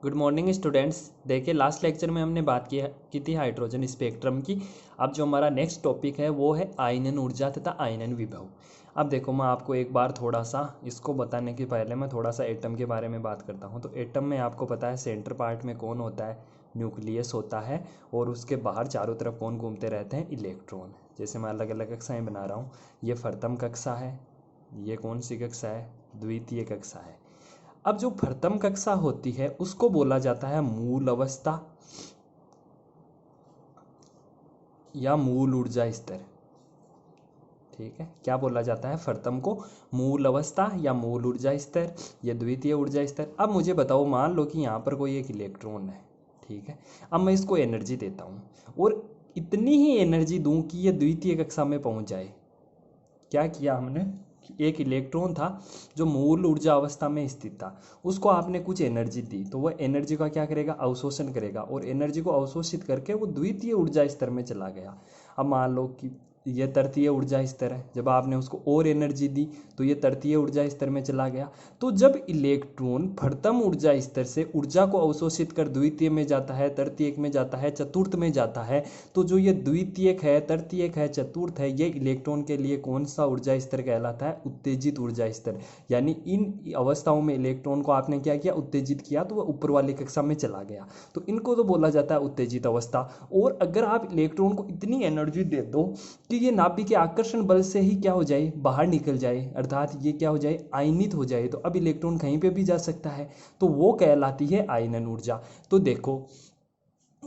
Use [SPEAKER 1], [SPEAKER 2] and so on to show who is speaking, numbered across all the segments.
[SPEAKER 1] Good morning students. देखिए last lecture में हमने बात की थी हाइड्रोजन स्पेक्ट्रम की। अब जो हमारा नेक्स्ट टॉपिक है वो है आयनन ऊर्जा तथा आयनन विभव। अब देखो मैं आपको एक बार थोड़ा सा इसको बताने के पहले मैं थोड़ा सा एटम के बारे में बात करता हूँ। तो एटम में आपको पता है सेंटर पार्ट में कौन होता है, न्यूक्लियस होता है, और उसके बाहर चारों तरफ कौन घूमते रहते हैं, इलेक्ट्रॉन। जैसे मैं अलग अलग कक्षाएँ बना रहा हूँ। ये प्रथम कक्षा है, ये कौन सी कक्षा है, द्वितीय कक्षा है। अब जो प्रथम कक्षा होती है उसको बोला जाता है मूल अवस्था या मूल ऊर्जा स्तर। ठीक है, क्या बोला जाता है, प्रथम को मूल अवस्था या मूल ऊर्जा स्तर, या द्वितीय ऊर्जा स्तर। अब मुझे बताओ, मान लो कि यहाँ पर कोई एक इलेक्ट्रॉन है। ठीक है, अब मैं इसको एनर्जी देता हूँ और इतनी ही एनर्जी दूँ कि ये द्वितीय कक्षा में पहुँच जाए। क्या किया हमने, एक इलेक्ट्रॉन था जो मूल ऊर्जा अवस्था में स्थित था, उसको आपने कुछ एनर्जी दी तो वह एनर्जी का क्या करेगा, अवशोषण करेगा, और एनर्जी को अवशोषित करके वो द्वितीय ऊर्जा स्तर में चला गया। अब मान लो कि यह तृतीय ऊर्जा स्तर है, जब आपने उसको और एनर्जी दी तो ये तृतीय ऊर्जा स्तर में चला गया। तो जब इलेक्ट्रॉन प्रथम ऊर्जा स्तर से ऊर्जा को अवशोषित कर द्वितीय में जाता है, तृतीयक में जाता है, चतुर्थ में जाता है, तो जो ये द्वितीयक है, तृतीयक है, चतुर्थ है, ये इलेक्ट्रॉन के लिए कौन सा ऊर्जा स्तर कहलाता है, उत्तेजित ऊर्जा स्तर। यानी इन अवस्थाओं में इलेक्ट्रॉन को आपने क्या किया, उत्तेजित किया, तो वह ऊपर वाली कक्षा में चला गया। तो इनको तो बोला जाता है उत्तेजित अवस्था। और अगर आप इलेक्ट्रॉन को इतनी एनर्जी दे दो कि ये नाभिक के आकर्षण बल से ही क्या हो जाए, बाहर निकल जाए, अर्थात ये क्या हो जाए, आयनित हो जाए, तो अब इलेक्ट्रॉन कहीं पे भी जा सकता है, तो वो कहलाती है आयनन ऊर्जा। तो देखो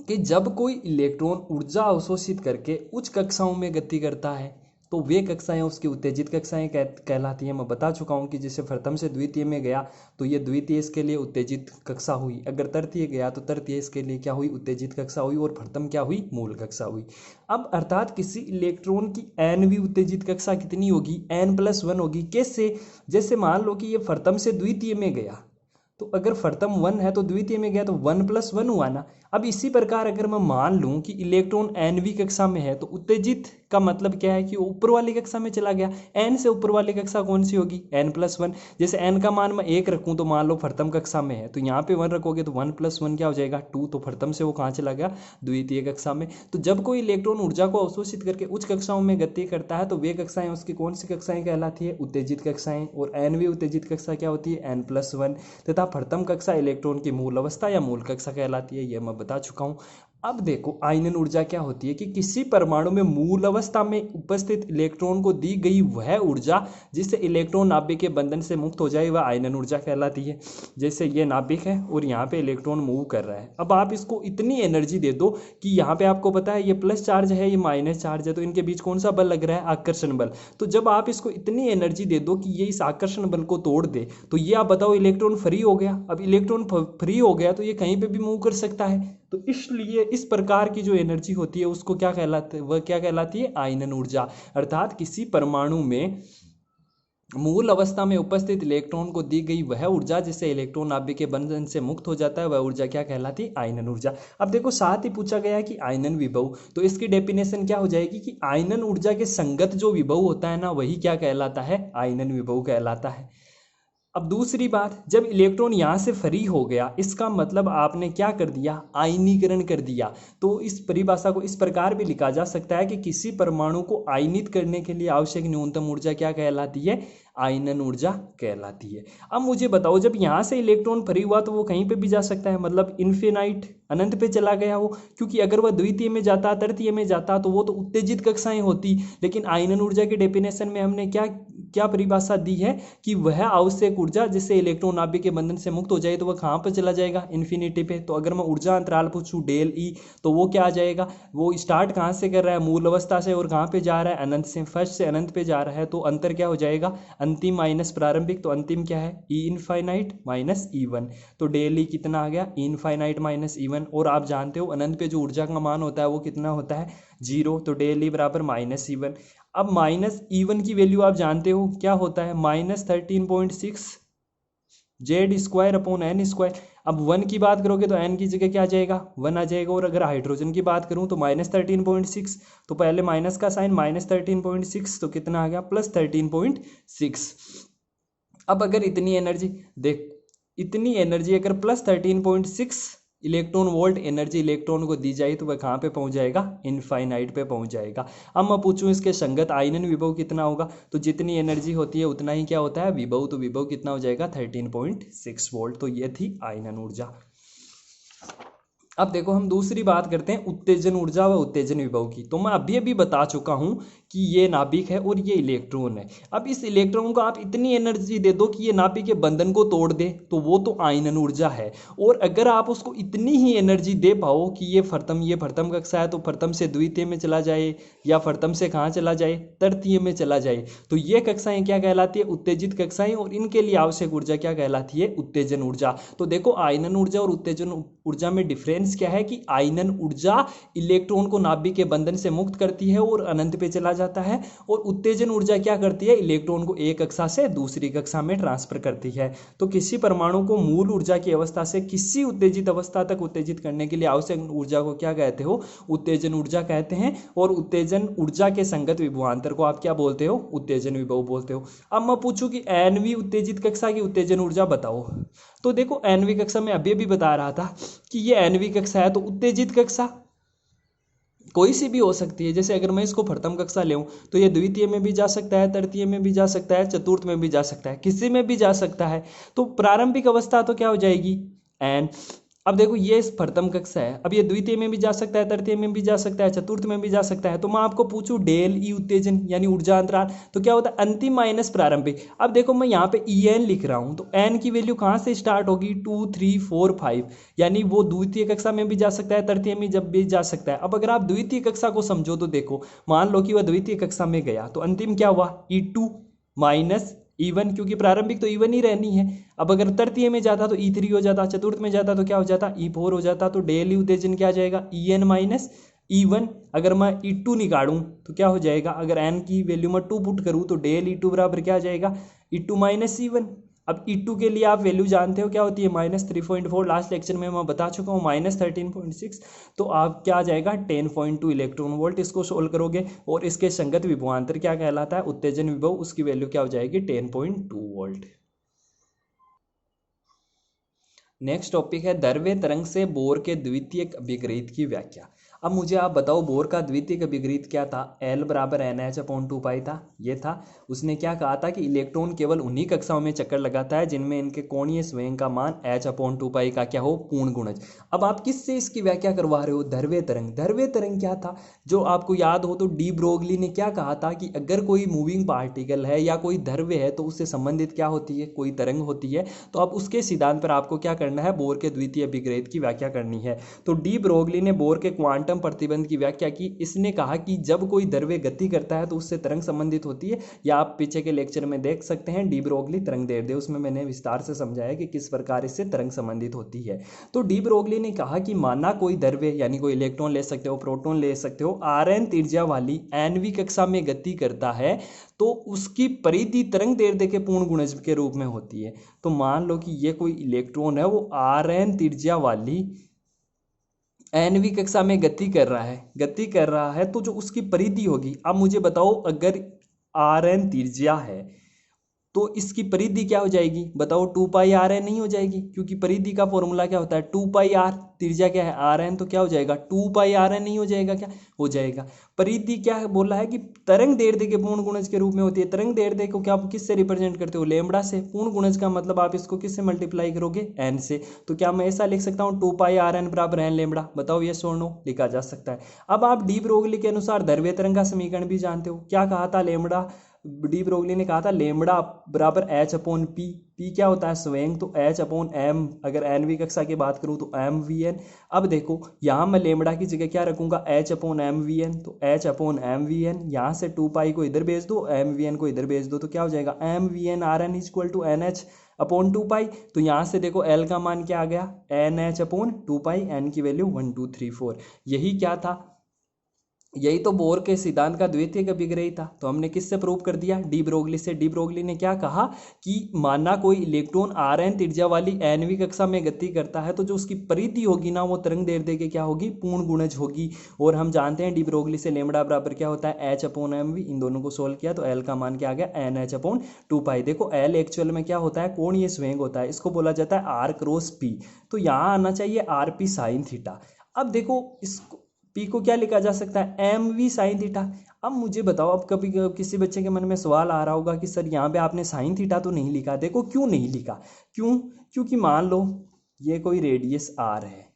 [SPEAKER 1] कि जब कोई इलेक्ट्रॉन ऊर्जा अवशोषित करके उच्च कक्षाओं में गति करता है तो वे कक्षाएं उसकी उत्तेजित कक्षाएं कहलाती हैं। मैं बता चुका हूं कि जैसे प्रथम से द्वितीय में गया तो ये द्वितीय इसके लिए उत्तेजित कक्षा हुई, अगर तृतीय गया तो तृतीय इसके लिए क्या हुई, उत्तेजित कक्षा हुई, और प्रथम क्या हुई, मूल कक्षा हुई। अब अर्थात किसी इलेक्ट्रॉन की एनवीं उत्तेजित कक्षा कितनी होगी, n+1 होगी। कैसे, जैसे मान लो कि ये प्रथम से द्वितीय में गया, तो अगर प्रथम 1 है तो द्वितीय में गया तो 1+1 हुआ ना। अब इसी प्रकार अगर मैं मान लूं कि इलेक्ट्रॉन nवीं कक्षा में है तो उत्तेजित का मतलब क्या है कि वो ऊपर वाली कक्षा में चला गया। n से ऊपर वाली कक्षा कौन सी होगी, n+1। जैसे n का मान मैं 1 रखूं तो मान लो प्रथम कक्षा में है, तो यहाँ पे 1 रखोगे तो 1+1 क्या हो जाएगा, 2। तो प्रथम से वो कहाँ चला गया, द्वितीय कक्षा में। तो जब कोई इलेक्ट्रॉन ऊर्जा को अवशोषित करके उच्च कक्षाओं में गति करता है तो वे कक्षाएं उसकी कौन सी कक्षाएं कहलाती है, उत्तेजित कक्षाएं। और nवीं उत्तेजित कक्षा क्या होती है, n+1। तथा प्रथम कक्षा इलेक्ट्रॉन की मूल अवस्था या मूल कक्षा कहलाती है, यह मैं बता चुका हूं। अब देखो आयनन ऊर्जा क्या होती है कि किसी परमाणु में मूल अवस्था में उपस्थित इलेक्ट्रॉन को दी गई वह ऊर्जा जिससे इलेक्ट्रॉन नाभिक के बंधन से मुक्त हो जाए वह आयनन ऊर्जा कहलाती है। जैसे ये नाभिक है और यहाँ पे इलेक्ट्रॉन मूव कर रहा है, अब आप इसको इतनी एनर्जी दे दो कि यहाँ पे आपको पता है ये प्लस चार्ज है, ये माइनस चार्ज है, तो इनके बीच कौन सा बल लग रहा है, आकर्षण बल। तो जब आप इसको इतनी एनर्जी दे दो कि ये इस आकर्षण बल को तोड़ दे, तो ये आप बताओ इलेक्ट्रॉन फ्री हो गया। अब इलेक्ट्रॉन फ्री हो गया तो ये कहीं पे भी मूव कर सकता है। तो इसलिए इस प्रकार की जो एनर्जी होती है उसको क्या कहलाती है, वह क्या कहलाती है, आयनन ऊर्जा। अर्थात किसी परमाणु में मूल अवस्था में उपस्थित इलेक्ट्रॉन को दी गई वह ऊर्जा जिससे इलेक्ट्रॉन नाभिक के बंधन से मुक्त हो जाता है वह ऊर्जा क्या कहलाती है, आयनन ऊर्जा। अब देखो साथ ही पूछा गया है कि आयनन विभव, तो इसकी डेफिनेशन क्या हो जाएगी कि आयनन ऊर्जा के संगत जो विभव होता है ना वही क्या कहलाता है, आयनन विभव कहलाता है। अब दूसरी बात, जब इलेक्ट्रॉन यहाँ से फ्री हो गया इसका मतलब आपने क्या कर दिया, आयनीकरण कर दिया। तो इस परिभाषा को इस प्रकार भी लिखा जा सकता है कि किसी परमाणु को आयनित करने के लिए आवश्यक न्यूनतम ऊर्जा क्या कहलाती है, आयनन ऊर्जा कहलाती है। अब मुझे बताओ जब यहाँ से इलेक्ट्रॉन फ्री हुआ तो वो कहीं पे भी जा सकता है, मतलब इन्फिनाइट, अनंत पे चला गया वो, क्योंकि अगर वह द्वितीय में जाता, तृतीय में जाता तो वो तो उत्तेजित कक्षाएं होती। लेकिन आयनन ऊर्जा के डेफिनेशन में हमने क्या क्या परिभाषा दी है कि वह आवश्यक ऊर्जा जिससे इलेक्ट्रॉन नाभिक के बंधन से मुक्त हो जाए तो वह कहाँ पर चला जाएगा, इन्फिनिटी पे। तो अगर मैं ऊर्जा अंतराल पूछूं डेल ई तो वो क्या आ जाएगा, वो स्टार्ट कहाँ से कर रहा है, मूल अवस्था से, और कहाँ पे जा रहा है, अनंत से। फर्स्ट से अनंत पे जा रहा है तो अंतर क्या हो जाएगा, अंतिम माइनस प्रारंभिक। तो अंतिम क्या है, ई इनफाइनाइट माइनस ई1। तो डेल ई कितना आ गया, ई इनफाइनाइट माइनस ई1। और आप जानते हो अनंत पे जो ऊर्जा का मान होता है वो कितना होता है, 0। तो डेल ई बराबर माइनस ई1। अब माइनस ई1 की वैल्यू आप जानते हो क्या होता है, -13.6 Z²/n²। अब 1 की बात करोगे तो n की जगह क्या आ जाएगा, 1 आ जाएगा। और अगर हाइड्रोजन की बात करूं तो -13.6, तो पहले माइनस का साइन, -13.6 तो कितना आ गया, +13.6। अब अगर इतनी एनर्जी देख, इतनी एनर्जी अगर plus 13.6 electron volt energy electron को दी जाए तो वह कहाँ पे पहुंच जाएगा, इनफाइनाइट पे पहुंच जाएगा। अब मैं पूछूं इसके संगत आयनन विभव कितना होगा, तो जितनी एनर्जी होती है उतना ही क्या होता है, विभव। तो विभव कितना हो जाएगा 13.6 वोल्ट। तो ये थी आयनन ऊर्जा। अब देखो हम दूसरी बात करते हैं उत्तेजन ऊर्जा व उत्तेजन विभव की। तो मैं अभी अभी बता चुका हूं कि ये नाभिक है और ये इलेक्ट्रॉन है। अब इस इलेक्ट्रॉन को आप इतनी एनर्जी दे दो कि ये नाभिक के बंधन को तोड़ दे, तो वो तो आयनन ऊर्जा है। और अगर आप उसको इतनी ही एनर्जी दे पाओ कि ये प्रथम कक्षा है तो प्रथम से द्वितीय में चला जाए, या प्रथम से कहाँ चला जाए, तृतीय में चला जाए, तो ये कक्षाएं क्या कहलाती है, उत्तेजित कक्षाएं। और इनके लिए आवश्यक ऊर्जा क्या कहलाती है, उत्तेजन ऊर्जा। तो देखो आयनन ऊर्जा और उत्तेजन ऊर्जा में डिफरेंस क्या है कि आयनन ऊर्जा इलेक्ट्रॉन को नाभिक के बंधन से मुक्त करती है और अनंत पे चला जाता है, और उत्तेजन ऊर्जा क्या करती है, इलेक्ट्रॉन को एक कक्षा से दूसरी कक्षा में ट्रांसफर करती है। तो किसी परमाणु को मूल ऊर्जा की अवस्था से किसी उत्तेजित अवस्था तक उत्तेजित करने के लिए आवश्यक ऊर्जा को क्या कहते हो, उत्तेजन ऊर्जा कहते हैं। और उत्तेजन ऊर्जा के संगत विभवांतर को आप क्या बोलते हो, उत्तेजन विभव बोलते हो। अब मैं पूछूं कि एनवी उत्तेजित कक्षा की उत्तेजन ऊर्जा बताओ, तो देखो एनवी कक्षा में अभी अभी बता रहा था कि ये एनवी कक्षा है, तो उत्तेजित कक्षा कोई सी भी हो सकती है। जैसे अगर मैं इसको प्रथम कक्षा ले तो ये द्वितीय में भी जा सकता है, तृतीय में भी जा सकता है, चतुर्थ में भी जा सकता है, किसी में भी जा सकता है। तो प्रारंभिक अवस्था तो क्या हो जाएगी, एन। अब देखो ये इस प्रथम कक्षा है, अब ये द्वितीय में भी जा सकता है, तृतीय में भी जा सकता है, चतुर्थ में भी जा सकता है। तो मैं आपको पूछूं डेल ई उत्तेजन यानी ऊर्जा अंतराल, तो क्या होता है, अंतिम माइनस प्रारंभिक। अब देखो मैं यहाँ पे ई एन लिख रहा हूँ, तो एन की वैल्यू कहाँ से स्टार्ट होगी, 2 3 4 5, यानी वो द्वितीय कक्षा में भी जा सकता है, तृतीय में जब भी जा सकता है। अब अगर आप द्वितीय कक्षा को समझो तो देखो, मान लो कि वह द्वितीय कक्षा में गया, तो अंतिम क्या हुआ, E2 माइनस E1, क्योंकि प्रारंभिक तो E1 ही रहनी है। अब अगर तृतीय में जाता तो E3 हो जाता, चतुर्थ में जाता तो क्या हो जाता, E4 हो जाता। तो डेली उत्तेजन क्या आ जाएगा, En माइनस E1। अगर मैं E2 निकालूं तो क्या हो जाएगा, अगर n की वैल्यू में 2 पुट करूं तो डेल E2 बराबर क्या आ जाएगा, E2 माइनस E1। अब E2 के लिए आप वैल्यू जानते हो क्या होती है, -3.4। लास्ट लेक्चर में मैं बता चुका हूँ, -13.6। तो आप क्या आ जाएगा 10.2 इलेक्ट्रॉन वोल्ट। इसको सोल्व करोगे और इसके संगत विभवांतर क्या कहलाता है, उत्तेजन विभव, उसकी वैल्यू क्या हो जाएगी 10.2 वोल्ट। नेक्स्ट टॉपिक है द्रव्य तरंग से बोर के द्वितीयक अभिग्रहित की व्याख्या। अब मुझे आप बताओ बोर का द्वितीयक अभिग्रहित क्या था, L बराबर NH/2π था, ये था। उसने क्या कहा था कि इलेक्ट्रॉन केवल उन्हीं कक्षाओं में चक्कर लगाता है जिनमें इनके कोणीय संवेग का मान H/2π का क्या हो, पूर्ण गुणज। अब आप किससे इसकी व्याख्या करवा रहे हो, द्रव्य तरंग। द्रव्य तरंग क्या था, जो आपको याद हो तो डी ब्रोगली ने क्या कहा था कि अगर कोई मूविंग पार्टिकल है या कोई द्रव्य है तो उससे संबंधित क्या होती है, कोई तरंग होती है। तो अब उसके सिद्धांत पर आपको क्या करना है, बोर के द्वितीय अभिग्रहित की व्याख्या करनी है। तो डी ब्रोगली ने बोर के क्वांटम प्रतिबंध की व्याख्या की। इसने कहा कि जब कोई द्रव्य गति करता है तो उससे तरंग संबंधित होती है, या आप पीछे के लेक्चर में देख सकते हैं डी ब्रोगली तरंग दैर्ध्य, उसमें मैंने विस्तार से समझाया कि किस प्रकार इससे तरंग संबंधित होती है। तो डी ब्रोगली ने कहा कि माना कोई द्रव्य यानी कोई इलेक्ट्रॉन ले सकते हो, प्रोटॉन ले सकते हो, Rn त्रिज्या वाली एनवी कक्षा में गति करता है तो उसकी परिधि तरंग दैर्ध्य के पूर्ण गुणज के रूप में होती है। तो मान लो कि ये कोई इलेक्ट्रॉन है, वो Rn त्रिज्या वाली एनवी कक्षा में गति कर रहा है, तो जो उसकी परिधि होगी, अब मुझे बताओ अगर Rn त्रिज्या है तो इसकी परिधि क्या हो जाएगी, बताओ 2πRn नहीं हो जाएगी, क्योंकि परिधि का फॉर्मूला क्या होता है 2πr, त्रिज्या क्या है Rn, तो क्या हो जाएगा 2πRn नहीं हो जाएगा, क्या हो जाएगा। परिधि क्या बोला है कि तरंग दैर्ध्य के पूर्ण गुणज के रूप में होती है। तरंग दैर्ध्य को क्या आप किससे रिप्रेजेंट करते हो, लैम्बडा से। पूर्ण गुणज का मतलब आप इसको किससे मल्टीप्लाई करोगे, n से। तो क्या मैं ऐसा लिख सकता हूँ 2πRn बराबर n लैम्बडा, बताओ ये नो लिखा जा सकता है। अब आप डी ब्रोगली के अनुसार द्रव्य तरंग का समीकरण भी जानते हो, क्या कहा था लैम्बडा, डी ब्रोगली ने कहा था लैम्बडा बराबर H/P। पी क्या होता है, संवेग, तो H/m, अगर एनवी कक्षा की बात करूं तो mvn। अब देखो यहाँ मैं लैम्बडा की जगह क्या रखूंगा, H/mvn, तो H/mvn, यहाँ से 2π को इधर भेज दो, mvn को इधर भेज दो, तो क्या हो जाएगा mvn Rn = NH/2π। तो यहाँ से देखो L का मान क्या आ गया, NH/2π, n की वैल्यू 1 2 3 4। यही क्या था, यही तो बोर के सिद्धांत का द्वितीयक अभिग्रही था। तो हमने किससे प्रूव कर दिया? डी ब्रोगली से। डी ब्रोगली ने क्या कहा कि माना कोई इलेक्ट्रॉन आरएन त्रिज्या वाली एनवी कक्षा में गति करता है तो जो उसकी परिधि होगी ना वो तरंग दैर्ध्य के क्या होगी? पूर्ण गुणज होगी। और हम जानते हैं डी ब्रोगली से लेमड़ा बराबर क्या होता है? H upon M V. इन दोनों को सोल्व किया तो एल का मान क्या आ गया? एन एच अपॉन 2 पाई। देखो एल एक्चुअल में क्या होता है? कोणीय संवेग होता है, इसको बोला जाता है आर क्रॉस पी। तो यहाँ आना चाहिए आर पी साइन थीटा। अब देखो इसको पी को क्या लिखा जा सकता है? M V sine theta. अब मुझे बताओ, अब कभी किसी बच्चे के मन में सवाल आ रहा होगा कि सर यहाँ पे आपने साइन थीटा तो नहीं लिखा। देखो क्यों नहीं लिखा, क्योंकि मान लो ये कोई रेडियस आर है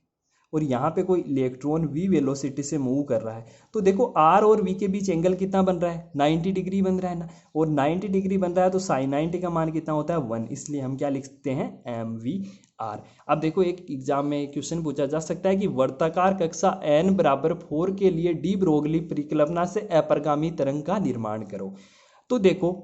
[SPEAKER 1] और यहाँ पे कोई इलेक्ट्रॉन वी वेलोसिटी से मूव कर रहा है, तो देखो आर और वी के बीच एंगल कितना बन रहा है? 90 डिग्री बन रहा है ना। और 90 डिग्री बन रहा है तो साइन 90 का मान कितना होता है? 1। इसलिए हम क्या लिख सकते हैं? M V R. अब देखो एक एग्जाम में क्वेश्चन पूछा जा सकता है कि वर्ताकार कक्षा n बराबर 4 के लिए डी ब्रोगली परिकल्पना से अपरगामी तरंग का निर्माण करो। तो देखो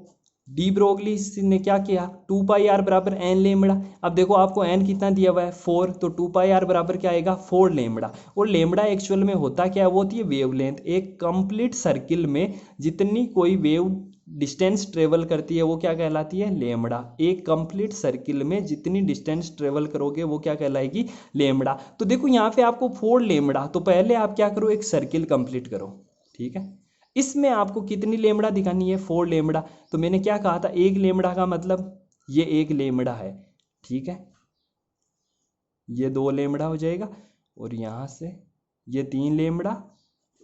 [SPEAKER 1] डी ब्रोगली ने क्या किया? 2 पाई आर बराबर एन लेमड़ा। अब देखो आपको एन कितना दिया हुआ है? 4। तो 2 पाई आर बराबर क्या आएगा? 4 लेमड़ा। और लेमड़ा एक्चुअल में होता क्या है? वो होती है वेवलेंथ। एक कंप्लीट सर्किल में जितनी कोई वेव डिस्टेंस ट्रेवल करती है वो क्या कहलाती है? लेमड़ा। एक कंप्लीट सर्किल में जितनी डिस्टेंस ट्रेवल करोगे वो क्या कहलाएगी? लेमड़ा। तो देखो यहाँ पे आपको 4 लेमड़ा, तो पहले आप क्या करो? एक सर्किल कंप्लीट करो, ठीक है। इसमें आपको कितनी लेमड़ा दिखानी है? 4 लेमड़ा। तो मैंने क्या कहा था? एक लेमड़ा का मतलब ये एक लेमड़ा है, ठीक है। ये 2 लेमड़ा हो जाएगा और यहाँ से ये 3 लेमड़ा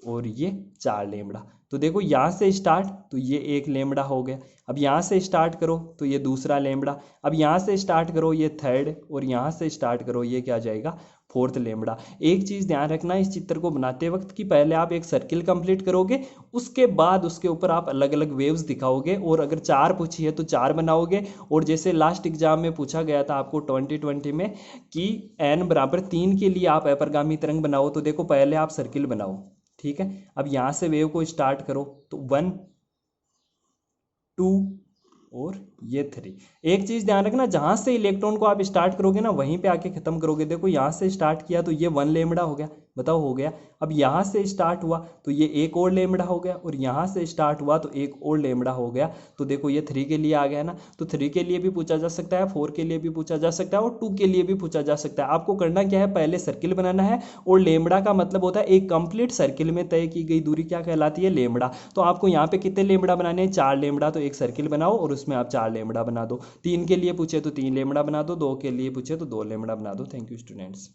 [SPEAKER 1] और ये 4 लेमड़ा। तो देखो यहाँ से स्टार्ट तो ये एक लेमड़ा हो गया। अब यहाँ से स्टार्ट करो तो ये दूसरा लेमड़ा। अब यहाँ से स्टार्ट करो ये थर्ड, और यहाँ से स्टार्ट करो ये क्या जाएगा? 4th lambda. एक चीज़ ध्यान रखना इस चित्र को बनाते वक्त कि पहले आप एक सर्किल कंप्लीट करोगे, उसके बाद उसके ऊपर आप अलग अलग वेव्स दिखाओगे, और अगर 4 पूछी है तो 4 बनाओगे। और जैसे लास्ट एग्जाम में पूछा गया था आपको 2020 में कि n बराबर 3 के लिए आप अपरगामी तरंग बनाओ, तो देखो पहले आप सर्किल बनाओ, ठीक है। अब यहाँ से वेव को स्टार्ट करो तो 1 2 और ये 3। एक चीज ध्यान रखना, जहां से इलेक्ट्रॉन को आप स्टार्ट करोगे ना वहीं पे आके खत्म करोगे। देखो यहाँ से स्टार्ट किया तो ये 1 लेमड़ा हो गया, बताओ हो गया। अब यहाँ से स्टार्ट हुआ तो ये एक और लेमड़ा हो गया, और यहाँ से स्टार्ट हुआ तो एक और लेमड़ा हो गया। तो देखो ये 3 के लिए आ गया ना। तो 3 के लिए भी पूछा जा सकता है, 4 के लिए भी पूछा जा सकता है, और 2 के लिए भी पूछा जा सकता है। आपको करना क्या है? पहले सर्किल बनाना है, और लेमड़ा का मतलब होता है एक कंप्लीट सर्किल में तय की गई दूरी क्या कहलाती है? लेमड़ा। तो आपको यहाँ पे कितने लेमड़ा बनाने हैं? 4 लेमड़ा। तो एक सर्किल बनाओ और उसमें आप 4 लेमड़ा बना दो। 3 के लिए पूछे तो 3 लेमड़ा बना दो, 2 के लिए पूछे तो 2 लेमड़ा बना दो। Thank you students.